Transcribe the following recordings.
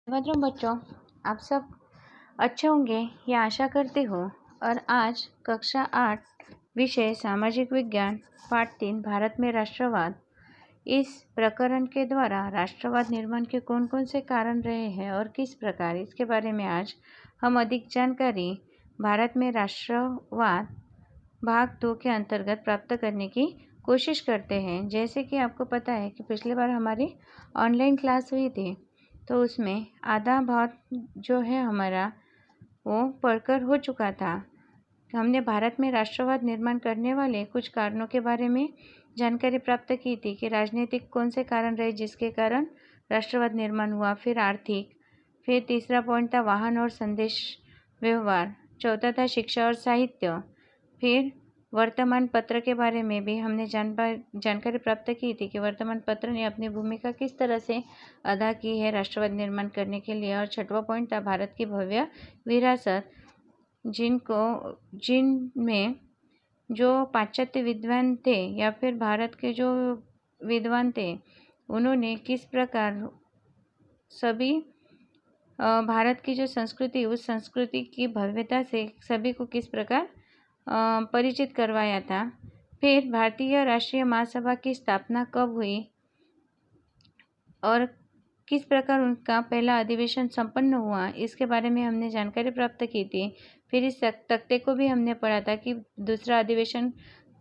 नमस्कार बच्चों, आप सब अच्छे होंगे ये आशा करती हूँ। और आज कक्षा 8 विषय सामाजिक विज्ञान पाठ 3 भारत में राष्ट्रवाद, इस प्रकरण के द्वारा राष्ट्रवाद निर्माण के कौन कौन से कारण रहे हैं और किस प्रकार, इसके बारे में आज हम अधिक जानकारी भारत में राष्ट्रवाद भाग 2 के अंतर्गत प्राप्त करने की कोशिश करते हैं। जैसे कि आपको पता है कि पिछली बार हमारी ऑनलाइन क्लास हुई थी, तो उसमें आधा भाग जो है हमारा वो पढ़कर हो चुका था। हमने भारत में राष्ट्रवाद निर्माण करने वाले कुछ कारणों के बारे में जानकारी प्राप्त की थी कि राजनीतिक कौन से कारण रहे जिसके कारण राष्ट्रवाद निर्माण हुआ, फिर आर्थिक, फिर तीसरा पॉइंट था वाहन और संदेश व्यवहार, चौथा था शिक्षा और साहित्य, फिर वर्तमान पत्र के बारे में भी हमने जानकारी प्राप्त की थी कि वर्तमान पत्र ने अपनी भूमिका किस तरह से अदा की है राष्ट्रवाद निर्माण करने के लिए। और छठवां पॉइंट था भारत की भव्य विरासत, जिनमें जो पाश्चात्य विद्वान थे या फिर भारत के जो विद्वान थे उन्होंने किस प्रकार सभी भारत की जो संस्कृति, उस संस्कृति की भव्यता से सभी को किस प्रकार परिचित करवाया था। फिर भारतीय राष्ट्रीय महासभा की स्थापना कब हुई और किस प्रकार उनका पहला अधिवेशन संपन्न हुआ, इसके बारे में हमने जानकारी प्राप्त की थी। फिर इस तख्ते को भी हमने पढ़ा था कि दूसरा अधिवेशन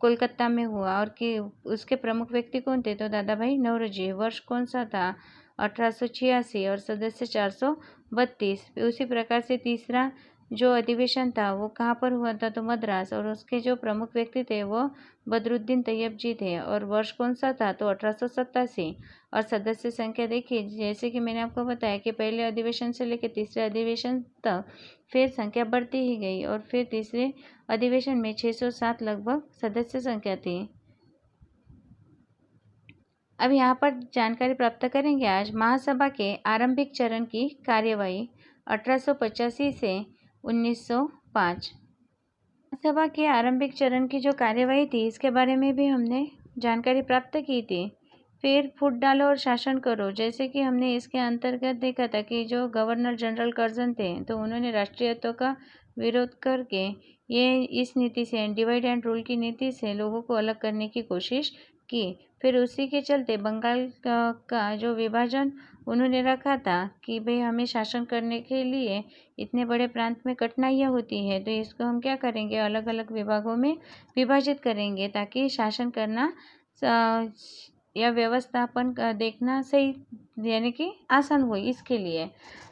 कोलकाता में हुआ और कि उसके प्रमुख व्यक्ति कौन थे, तो दादा भाई नौरोजी। वर्ष कौन सा था, 1886, और सदस्य 432। उसी प्रकार से तीसरा जो अधिवेशन था वो कहाँ पर हुआ था, तो मद्रास, और उसके जो प्रमुख व्यक्ति थे वो बदरुद्दीन तैयब जी थे। और वर्ष कौन सा था, तो 1887। और सदस्य संख्या देखिए, जैसे कि मैंने आपको बताया कि पहले अधिवेशन से लेकर तीसरे अधिवेशन तक फिर संख्या बढ़ती ही गई और फिर तीसरे अधिवेशन में 607 लगभग सदस्य संख्या थी। अब यहाँ पर जानकारी प्राप्त करेंगे आज महासभा के आरंभिक चरण की कार्यवाही 1885 से 1905। महासभा के आरंभिक चरण की जो कार्यवाही थी इसके बारे में भी हमने जानकारी प्राप्त की थी। फिर फूट डालो और शासन करो, जैसे कि हमने इसके अंतर्गत देखा था कि जो गवर्नर जनरल कर्जन थे तो उन्होंने राष्ट्रीयत्व का विरोध करके ये इस नीति से, डिवाइड एंड रूल की नीति से लोगों को अलग करने की कोशिश की। फिर उसी के चलते बंगाल का जो विभाजन उन्होंने रखा था कि भाई हमें शासन करने के लिए इतने बड़े प्रांत में कठिनाइयाँ होती है, तो इसको हम क्या करेंगे, अलग अलग विभागों में विभाजित करेंगे ताकि शासन करना या व्यवस्थापन देखना सही, यानी कि आसान हो इसके लिए।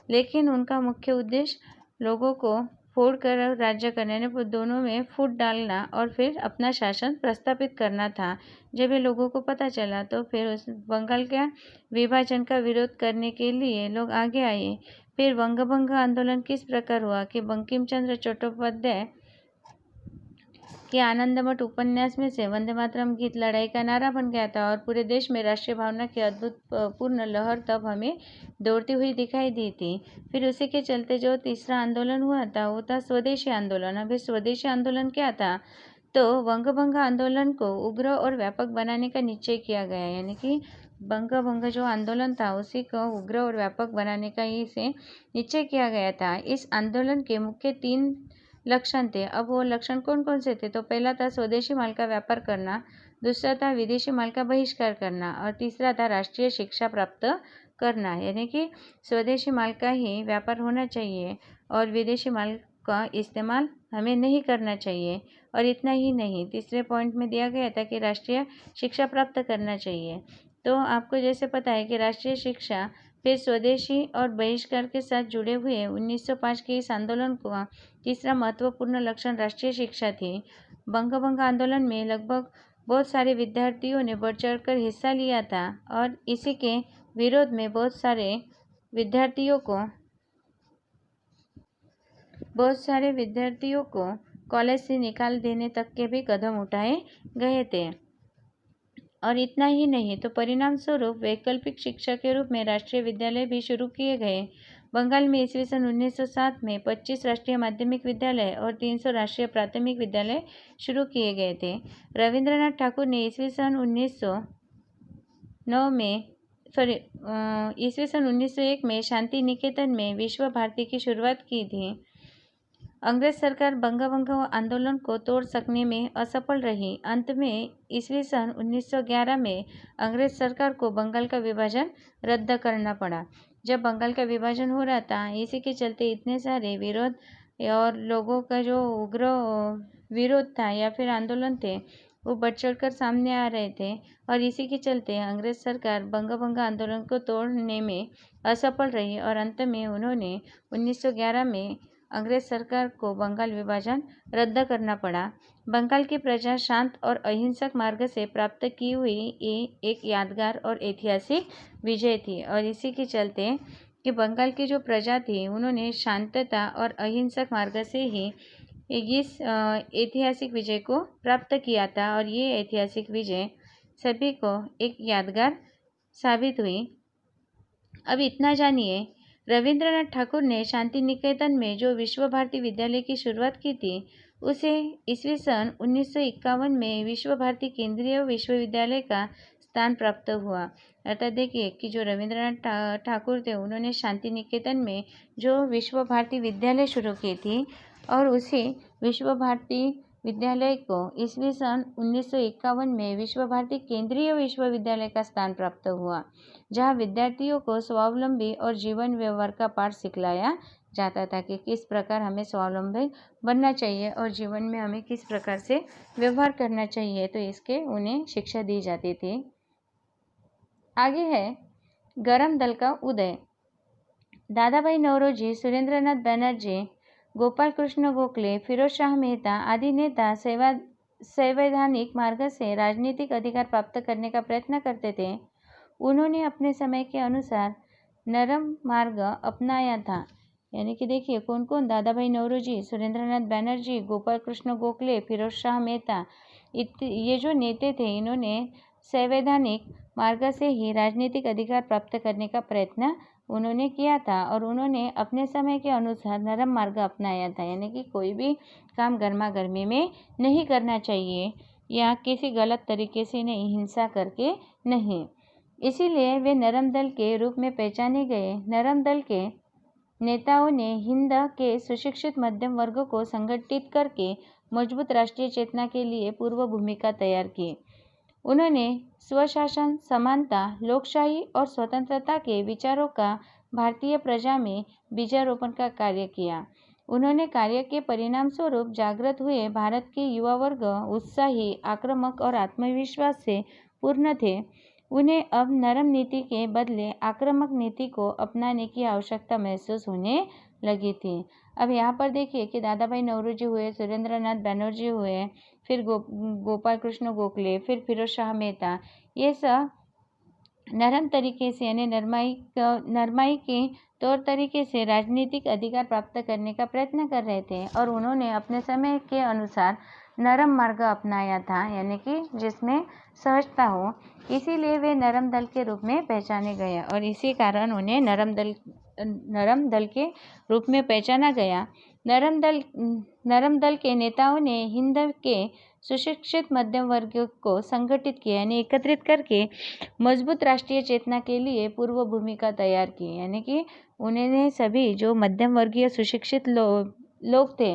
लेकिन उनका मुख्य उद्देश्य लोगों को फोड़ कर राज्य करने, यानी दोनों में फूट डालना और फिर अपना शासन प्रस्थापित करना था। जब ये लोगों को पता चला तो फिर उस बंगाल के विभाजन का विरोध करने के लिए लोग आगे आए। फिर वंगभंग आंदोलन किस प्रकार हुआ कि बंकिम चंद्र चट्टोपाध्याय के आनंदमठ उपन्यास में से वंदे मातरम गीत लड़ाई का नारा बन गया था और पूरे देश में राष्ट्रीय भावना की अद्भुत पूर्ण लहर तब हमें दौड़ती हुई दिखाई दी थी। फिर उसी के चलते जो तीसरा आंदोलन हुआ था वो था स्वदेशी आंदोलन। अभी स्वदेशी आंदोलन क्या था, तो वंगभंग आंदोलन को उग्र और व्यापक बनाने का निश्चय किया गया, यानी कि वंगभंग जो आंदोलन था उसी को उग्र और व्यापक बनाने का ही से निश्चय किया गया था। इस आंदोलन के मुख्य 3 लक्षण थे। अब वो लक्षण कौन कौन से थे, तो पहला था स्वदेशी माल का व्यापार करना, दूसरा था विदेशी माल का बहिष्कार करना और तीसरा था राष्ट्रीय शिक्षा प्राप्त करना, यानी कि स्वदेशी माल का ही व्यापार होना चाहिए और विदेशी माल का इस्तेमाल हमें नहीं करना चाहिए। और इतना ही नहीं, तीसरे पॉइंट में दिया गया था कि राष्ट्रीय शिक्षा प्राप्त करना चाहिए। तो आपको जैसे पता है कि राष्ट्रीय शिक्षा फिर स्वदेशी और बहिष्कार के साथ जुड़े हुए 1905 के इस आंदोलन को तीसरा महत्वपूर्ण लक्षण राष्ट्रीय शिक्षा थी। वंगभंग आंदोलन में लगभग बहुत सारे विद्यार्थियों ने बढ़ चढ़कर हिस्सा लिया था और इसी के विरोध में बहुत सारे विद्यार्थियों को कॉलेज से निकाल देने तक के भी कदम उठाए गए थे। और इतना ही नहीं, तो परिणाम स्वरूप वैकल्पिक शिक्षा के रूप में राष्ट्रीय विद्यालय भी शुरू किए गए। बंगाल में ईस्वी सन 1907 में 25 राष्ट्रीय माध्यमिक विद्यालय और 300 राष्ट्रीय प्राथमिक विद्यालय शुरू किए गए थे। रविंद्रनाथ ठाकुर ने ईस्वी सन 1909 में ईस्वी सन 1901 में शांति निकेतन में विश्व भारती की शुरुआत की थी। अंग्रेज सरकार बंगभंग आंदोलन को तोड़ सकने में असफल रही। अंत में ईस्वी सन 1911 में अंग्रेज सरकार को बंगाल का विभाजन रद्द करना पड़ा। जब बंगाल का विभाजन हो रहा था, इसी के चलते इतने सारे विरोध और लोगों का जो उग्र विरोध था या फिर आंदोलन थे वो बढ़ चढ़कर सामने आ रहे थे, और इसी के चलते अंग्रेज सरकार बंगभंग आंदोलन को तोड़ने में असफल रही और अंत में उन्होंने 1911 में अंग्रेज सरकार को बंगाल विभाजन रद्द करना पड़ा। बंगाल की प्रजा शांत और अहिंसक मार्ग से प्राप्त की हुई ये एक यादगार और ऐतिहासिक विजय थी, और इसी के चलते कि बंगाल की जो प्रजा थी उन्होंने शांतता और अहिंसक मार्ग से ही इस ऐतिहासिक विजय को प्राप्त किया था, और ये ऐतिहासिक विजय सभी को एक यादगार साबित हुई। अब इतना जानिए, रविंद्रनाथ ठाकुर ने शांति निकेतन में जो विश्व भारती विद्यालय की शुरुआत की थी उसे ईस्वी सन 1951 में विश्व भारती केंद्रीय विश्वविद्यालय का स्थान प्राप्त हुआ। अर्थात देखिए कि जो रविंद्रनाथ ठाकुर थे उन्होंने शांति निकेतन में जो विश्व भारती विद्यालय शुरू की थी, और उसी विश्व भारती विद्यालय को ईस्वी सन 1951 में विश्व भारती केंद्रीय विश्वविद्यालय का स्थान प्राप्त हुआ, जहां विद्यार्थियों को स्वावलंबी और जीवन व्यवहार का पाठ सिखलाया जाता था कि किस प्रकार हमें स्वावलंबी बनना चाहिए और जीवन में हमें किस प्रकार से व्यवहार करना चाहिए, तो इसके उन्हें शिक्षा दी जाती थी। आगे है गरम दल का उदय। दादा भाई नौरोजी, सुरेंद्रनाथ बनर्जी, गोपाल कृष्ण गोखले, फिरोज शाह मेहता आदि नेता संवैधानिक मार्ग से राजनीतिक अधिकार प्राप्त करने का प्रयत्न करते थे। उन्होंने अपने समय के अनुसार नरम मार्ग अपनाया था। यानी कि देखिए कौन कौन, दादा भाई नौरोजी, सुरेंद्रनाथ बनर्जी, गोपाल कृष्ण गोखले, फिरोज शाह मेहता, ये जो नेता थे इन्होंने संवैधानिक मार्ग से ही राजनीतिक अधिकार प्राप्त करने का प्रयत्न उन्होंने किया था, और उन्होंने अपने समय के अनुसार नरम मार्ग अपनाया था। यानी कि कोई भी काम गर्मा गर्मी में नहीं करना चाहिए या किसी गलत तरीके से नहीं, हिंसा करके नहीं। इसीलिए वे नरम दल के रूप में पहचाने गए। नरम दल के नेताओं ने हिंद के सुशिक्षित मध्यम वर्ग को संगठित करके मजबूत राष्ट्रीय चेतना के लिए पूर्व भूमिका तैयार की। उन्होंने स्वशासन, समानता, लोकशाही और स्वतंत्रता के विचारों का भारतीय प्रजा में बीजारोपण का कार्य किया। उन्होंने कार्य के परिणाम स्वरूप जागृत हुए भारत के युवा वर्ग उत्साही, आक्रामक और आत्मविश्वास से पूर्ण थे। उन्हें अब नरम नीति के बदले आक्रामक नीति को अपनाने की आवश्यकता महसूस होने लगी थी। अब यहाँ पर देखिए कि दादा भाई नौरोजी हुए, सुरेंद्रनाथ बनर्जी हुए, फिर गोपाल कृष्ण गोखले, फिर फिरोज शाह मेहता, ये सब नरम तरीके से यानी नरमाई के तौर तरीके से राजनीतिक अधिकार प्राप्त करने का प्रयत्न कर रहे थे, और उन्होंने अपने समय के अनुसार नरम मार्ग अपनाया था, यानी कि जिसमें सहजता हो। इसीलिए वे नरम दल के रूप में पहचाने गए, और इसी कारण उन्हें नरम दल के रूप में पहचाना गया। नरम दल के नेताओं ने हिंद के सुशिक्षित मध्यम वर्ग को संगठित किया, यानी एकत्रित करके मजबूत राष्ट्रीय चेतना के लिए पूर्व भूमिका तैयार की। यानी कि उन्होंने सभी जो मध्यम वर्गीय सुशिक्षित लोग थे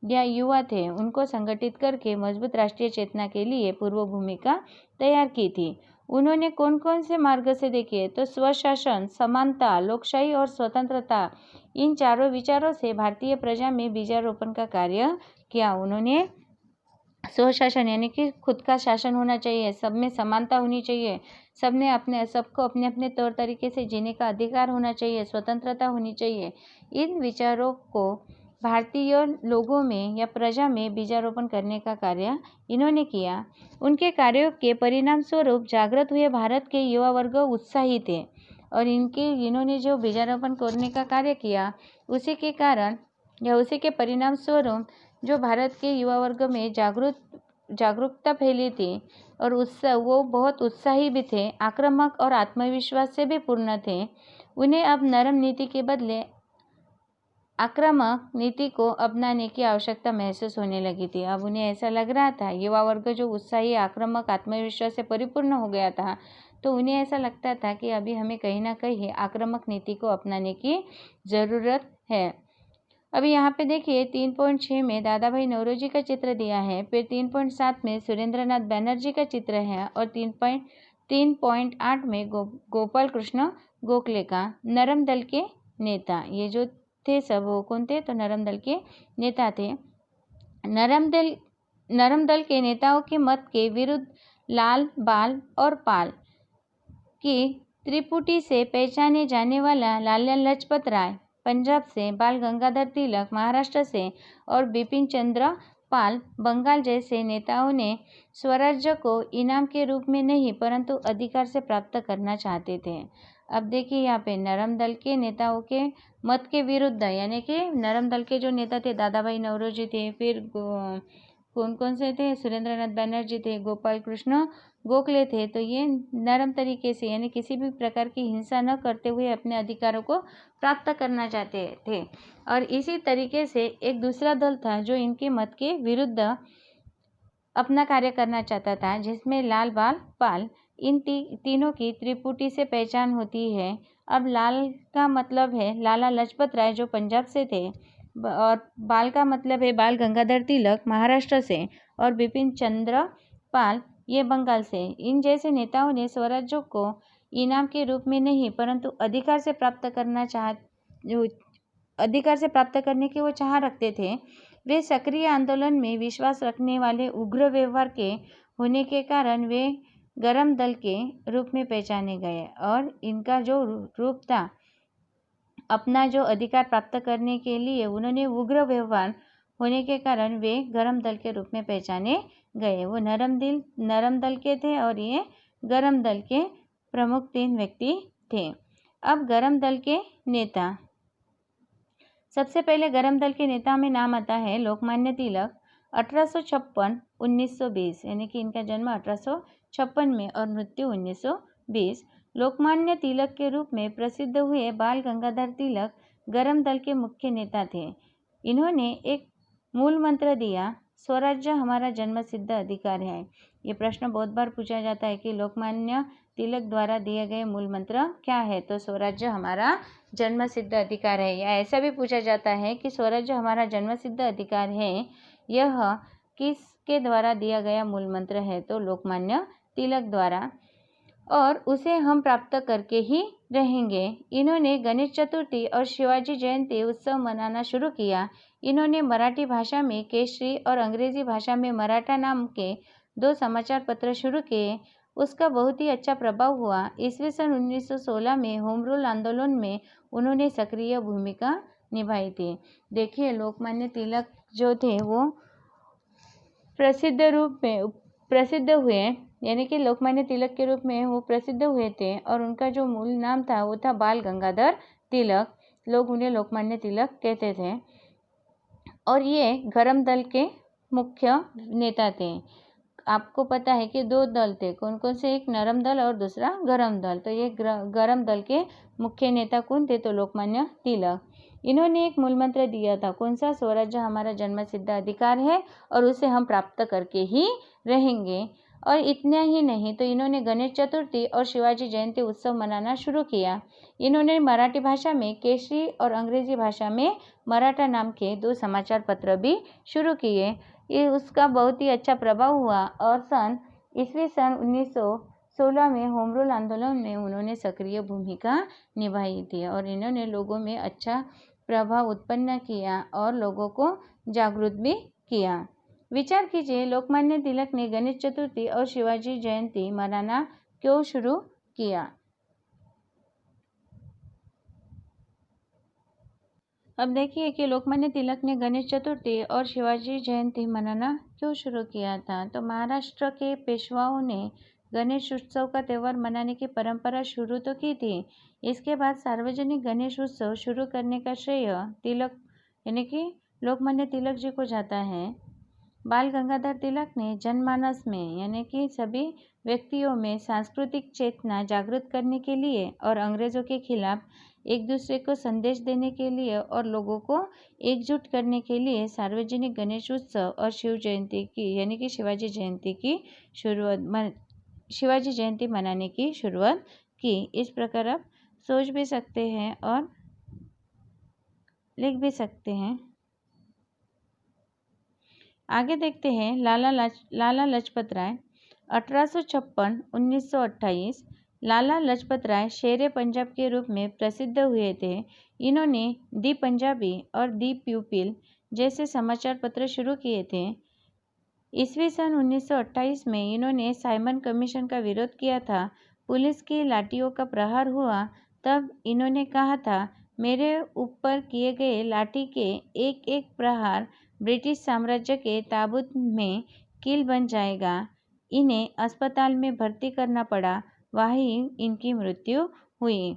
या युवा थे उनको संगठित करके मजबूत राष्ट्रीय चेतना के लिए पूर्व भूमिका तैयार की थी। उन्होंने कौन कौन से मार्ग से देखिए तो स्वशासन, समानता, लोकशाही और स्वतंत्रता, इन चारों विचारों से भारतीय प्रजा में बीजारोपण का कार्य किया। उन्होंने स्वशासन यानी कि खुद का शासन होना चाहिए, सब में समानता होनी चाहिए, सबको अपने अपने तौर तरीके से जीने का अधिकार होना चाहिए, स्वतंत्रता होनी चाहिए। इन विचारों को भारतीय लोगों में या प्रजा में बीजारोपण करने का कार्य इन्होंने किया। उनके कार्यों के परिणाम स्वरूप जागृत हुए भारत के युवा वर्ग उत्साही थे, और इन्होंने जो बीजारोपण करने का कार्य किया उसी के कारण या उसी के परिणाम स्वरूप जो भारत के युवा वर्ग में जागरूकता फैली थी, और वो बहुत उत्साही भी थे, आक्रामक और आत्मविश्वास से भी पूर्ण थे। उन्हें अब नरम नीति के बदले आक्रामक नीति को अपनाने की आवश्यकता महसूस होने लगी थी। अब उन्हें ऐसा लग रहा था, युवा वर्ग जो उत्साही, आक्रामक, आत्मविश्वास से परिपूर्ण हो गया था, तो उन्हें ऐसा लगता था कि अभी हमें कहीं ना कहीं आक्रामक नीति को अपनाने की ज़रूरत है। अभी यहाँ पे देखिए 3.6 में दादा भाई नौरोजी का चित्र दिया है, फिर 3.7 में सुरेंद्रनाथ बैनर्जी का चित्र है और 3.8 में गोपाल कृष्ण गोखले का। नरम दल के नेता ये जो थे सब वो कौन थे? तो नरम दल के नेता थे। नरम दल के नेताओं के मत के विरुद्ध लाल, बाल और पाल की त्रिपुटी से पहचाने जाने वाला लाला लाजपत राय पंजाब से, बाल गंगाधर तिलक महाराष्ट्र से और बिपिन चंद्र पाल बंगाल जैसे नेताओं ने स्वराज्य को इनाम के रूप में नहीं परंतु अधिकार से प्राप्त करना चाहते थे। अब देखिए यहाँ पे नरम दल के नेताओं के मत के विरुद्ध, यानी कि नरम दल के जो नेता थे दादा भाई नौरोजी थे, फिर कौन कौन से थे? सुरेंद्रनाथ बैनर्जी थे, गोपाल कृष्ण गोखले थे। तो ये नरम तरीके से यानी किसी भी प्रकार की हिंसा न करते हुए अपने अधिकारों को प्राप्त करना चाहते थे। और इसी तरीके से एक दूसरा दल था जो इनके मत के विरुद्ध अपना कार्य करना चाहता था, जिसमें लाल, बाल, पाल इन तीनों की त्रिपुटी से पहचान होती है। अब लाल का मतलब है लाला लाजपत राय जो पंजाब से थे, और बाल का मतलब है बाल गंगाधर तिलक महाराष्ट्र से, और बिपिन चंद्र पाल ये बंगाल से। इन जैसे नेताओं ने स्वराज्य को इनाम के रूप में नहीं परंतु अधिकार से प्राप्त करने की वो चाह रखते थे। वे सक्रिय आंदोलन में विश्वास रखने वाले उग्र व्यवहार के होने के कारण वे गरम दल के रूप में पहचाने गए, और इनका जो रूप था अपना जो अधिकार प्राप्त करने के लिए उन्होंने उग्र व्यवहार होने के कारण वे गरम दल के रूप में पहचाने गए। वो नरम दल के थे और ये गरम दल के प्रमुख 3 व्यक्ति थे। अब गरम दल के नेता, सबसे पहले गरम दल के नेता में नाम आता है लोकमान्य तिलक। 1856-1920 यानी कि इनका जन्म 1856 में और मृत्यु 1920। लोकमान्य तिलक के रूप में प्रसिद्ध हुए बाल गंगाधर तिलक गरम दल के मुख्य नेता थे। इन्होंने एक मूल मंत्र दिया, स्वराज्य हमारा जन्मसिद्ध अधिकार है। ये प्रश्न बहुत बार पूछा जाता है कि लोकमान्य तिलक द्वारा दिए गए मूल मंत्र क्या है? तो स्वराज्य हमारा जन्मसिद्ध अधिकार है। या ऐसा भी पूछा जाता है कि स्वराज्य हमारा जन्मसिद्ध अधिकार है, यह किसके द्वारा दिया गया मूल मंत्र है? तो लोकमान्य तिलक द्वारा, और उसे हम प्राप्त करके ही रहेंगे। इन्होंने गणेश चतुर्थी और शिवाजी जयंती उत्सव मनाना शुरू किया। इन्होंने मराठी भाषा में केसरी और अंग्रेजी भाषा में मराठा नाम के 2 समाचार पत्र शुरू किए। उसका बहुत ही अच्छा प्रभाव हुआ। ईस्वी सन 1916 में होम रूल आंदोलन में उन्होंने सक्रिय भूमिका निभाई थी। देखिए लोकमान्य तिलक जो थे वो प्रसिद्ध हुए, यानी कि लोकमान्य तिलक के रूप में वो प्रसिद्ध हुए थे, और उनका जो मूल नाम था वो था बाल गंगाधर तिलक। लोग उन्हें लोकमान्य तिलक कहते थे, और ये गरम दल के मुख्य नेता थे। आपको पता है कि 2 दल थे, कौन कौन से? एक नरम दल और दूसरा गरम दल। तो ये गरम दल के मुख्य नेता कौन थे? तो लोकमान्य तिलक। इन्होंने एक मूल मंत्र दिया था, कौन सा? स्वराज्य हमारा जन्मसिद्ध अधिकार है और उसे हम प्राप्त करके ही रहेंगे। और इतना ही नहीं, तो इन्होंने गणेश चतुर्थी और शिवाजी जयंती उत्सव मनाना शुरू किया। इन्होंने मराठी भाषा में केसरी और अंग्रेजी भाषा में मराठा नाम के 2 समाचार पत्र भी शुरू किए। ये उसका बहुत ही अच्छा प्रभाव हुआ, और ईस्वी सन 1916 में होम रूल आंदोलन में उन्होंने सक्रिय भूमिका निभाई थी, और इन्होंने लोगों में अच्छा प्रभाव उत्पन्न किया और लोगों को जागरूक भी किया। विचार कीजिए, लोकमान्य तिलक ने गणेश चतुर्थी और शिवाजी जयंती मनाना क्यों शुरू किया? अब देखिए कि लोकमान्य तिलक ने गणेश चतुर्थी और शिवाजी जयंती मनाना क्यों शुरू किया था। तो महाराष्ट्र के पेशवाओं ने गणेश उत्सव का त्यौहार मनाने की परंपरा शुरू तो की थी। इसके बाद सार्वजनिक गणेश उत्सव शुरू करने का श्रेय तिलक यानी कि लोकमान्य तिलक जी को जाता है। बाल गंगाधर तिलक ने जनमानस में यानी कि सभी व्यक्तियों में सांस्कृतिक चेतना जागृत करने के लिए और अंग्रेजों के खिलाफ एक दूसरे को संदेश देने के लिए और लोगों को एकजुट करने के लिए सार्वजनिक गणेश उत्सव और शिव जयंती की यानी कि शिवाजी जयंती की शिवाजी जयंती मनाने की शुरुआत की। इस प्रकार आप सोच भी सकते हैं और लिख भी सकते हैं। आगे देखते हैं लाला लाजपत राय 1856-1928। लाला लाजपत राय शेरे पंजाब के रूप में प्रसिद्ध हुए थे। इन्होंने दी पंजाबी और दी प्यूपिल जैसे समाचार पत्र शुरू किए थे। ईस्वी सन 1928 में इन्होंने साइमन कमीशन का विरोध किया था। पुलिस की लाठियों का प्रहार हुआ तब इन्होंने कहा था, मेरे ऊपर किए गए लाठी के एक एक प्रहार ब्रिटिश साम्राज्य के ताबूत में कील बन जाएगा। इन्हें अस्पताल में भर्ती करना पड़ा, वहीं इनकी मृत्यु हुई।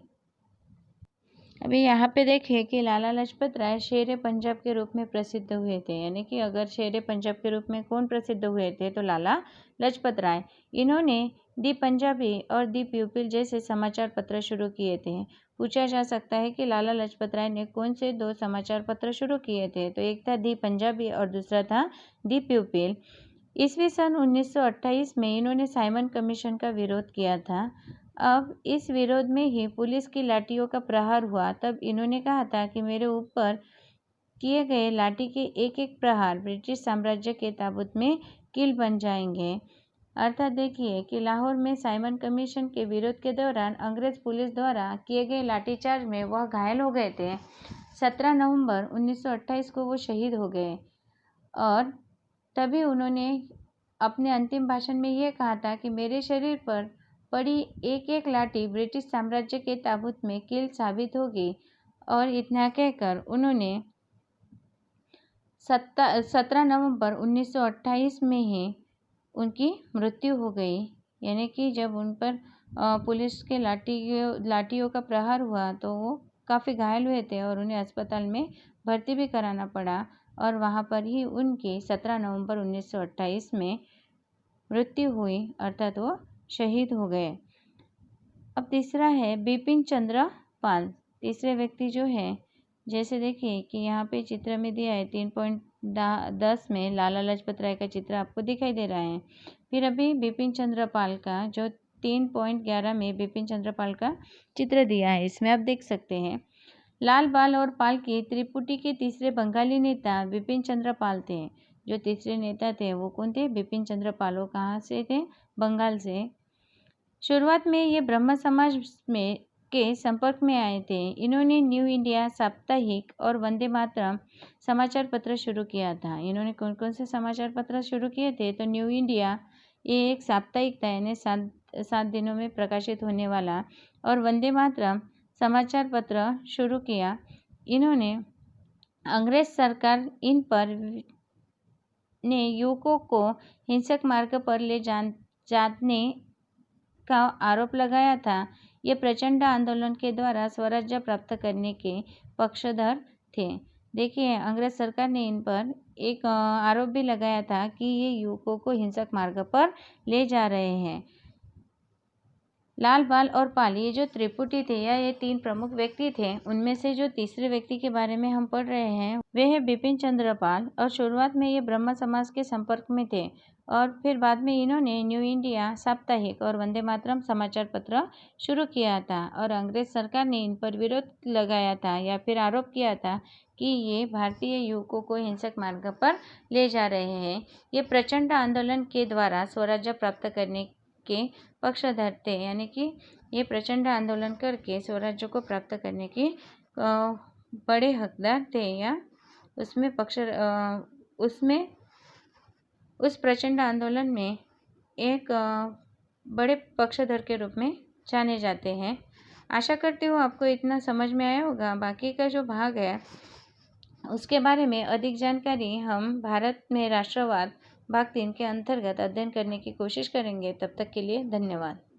अभी यहाँ पे देखिए कि लाला लाजपत राय शेरे पंजाब के रूप में प्रसिद्ध हुए थे, यानी कि अगर शेरे पंजाब के रूप में कौन प्रसिद्ध हुए थे तो लाला लाजपत राय। इन्होंने दी पंजाबी और दी प्यूपिल जैसे समाचार पत्र शुरू किए थे। पूछा जा सकता है कि लाला लाजपत राय ने कौन से 2 समाचार पत्र शुरू किए थे, तो एक था दी पंजाबी और दूसरा था दी प्यूपिल। ईस्वी सन 1928 में इन्होंने साइमन कमीशन का विरोध किया था। अब इस विरोध में ही पुलिस की लाठियों का प्रहार हुआ तब इन्होंने कहा था कि मेरे ऊपर किए गए लाठी के एक एक प्रहार ब्रिटिश साम्राज्य के ताबूत में कील बन जाएंगे। अर्थात देखिए कि लाहौर में साइमन कमीशन के विरोध के दौरान अंग्रेज पुलिस द्वारा किए गए लाठीचार्ज में वह घायल हो गए थे। 17 नवंबर 1928 को वो शहीद हो गए और तभी उन्होंने अपने अंतिम भाषण में ये कहा था कि मेरे शरीर पर पड़ी एक एक लाठी ब्रिटिश साम्राज्य के ताबूत में कील साबित होगी। और इतना कहकर उन्होंने 17 नवंबर 1928 में ही उनकी मृत्यु हो गई, यानी कि जब उन पर पुलिस के लाठियों का प्रहार हुआ तो वो काफ़ी घायल हुए थे और उन्हें अस्पताल में भर्ती भी कराना पड़ा और वहाँ पर ही उनकी 17 नवंबर 1928 में मृत्यु हुई, अर्थात वो शहीद हो गए। अब तीसरा है बिपिन चंद्र पाल। तीसरे व्यक्ति जो है, जैसे देखिए कि यहाँ पे चित्र में दिया है 3.10 में लाला लाजपत राय का चित्र आपको दिखाई दे रहा है। फिर अभी बिपिन चंद्र पाल का जो 3.11 में बिपिन चंद्र पाल का चित्र दिया है, इसमें आप देख सकते हैं लाल बाल और पाल की त्रिपुटी के तीसरे बंगाली नेता बिपिन चंद्र पाल थे। जो तीसरे नेता थे वो कौन थे? बिपिन चंद्र पाल। वो कहाँ से थे? बंगाल से। शुरुआत में ये ब्रह्म समाज में के संपर्क में आए थे। इन्होंने न्यू इंडिया साप्ताहिक और वंदे मातरम समाचार पत्र शुरू किया था। इन्होंने कौन कौन से समाचार पत्र शुरू किए थे? तो न्यू इंडिया ये एक साप्ताहिक था, यानी 7 दिनों में प्रकाशित होने वाला, और वंदे मातरम समाचार पत्र शुरू किया। इन्होंने अंग्रेज सरकार इन पर ने युवकों को हिंसक मार्ग पर ले जाने का आरोप लगाया था। ये प्रचंड आंदोलन के द्वारा स्वराज्य प्राप्त करने के पक्षधर थे। देखिए अंग्रेज सरकार ने इन पर एक आरोप भी लगाया था कि ये युवकों को हिंसक मार्ग पर ले जा रहे हैं। लाल बाल और पाल ये जो त्रिपुटी थे या ये 3 प्रमुख व्यक्ति थे, उनमें से जो तीसरे व्यक्ति के बारे में हम पढ़ रहे हैं वे है बिपिन चंद्र पाल। और शुरुआत में ये ब्रह्म समाज के संपर्क में थे और फिर बाद में इन्होंने न्यू इंडिया साप्ताहिक और वंदे मातरम समाचार पत्र शुरू किया था और अंग्रेज सरकार ने इन पर विरोध लगाया था या फिर आरोप किया था कि ये भारतीय युवकों को हिंसक मार्ग पर ले जा रहे हैं। ये प्रचंड आंदोलन के द्वारा स्वराज्य प्राप्त करने के पक्षधर थे, यानी कि ये प्रचंड आंदोलन करके स्वराज्य को प्राप्त करने के बड़े हकदार थे या उस प्रचंड आंदोलन में एक बड़े पक्षधर के रूप में जाने जाते हैं। आशा करती हूँ आपको इतना समझ में आया होगा। बाकी का जो भाग है उसके बारे में अधिक जानकारी हम भारत में राष्ट्रवाद भाग 3 के अंतर्गत अध्ययन करने की कोशिश करेंगे। तब तक के लिए धन्यवाद।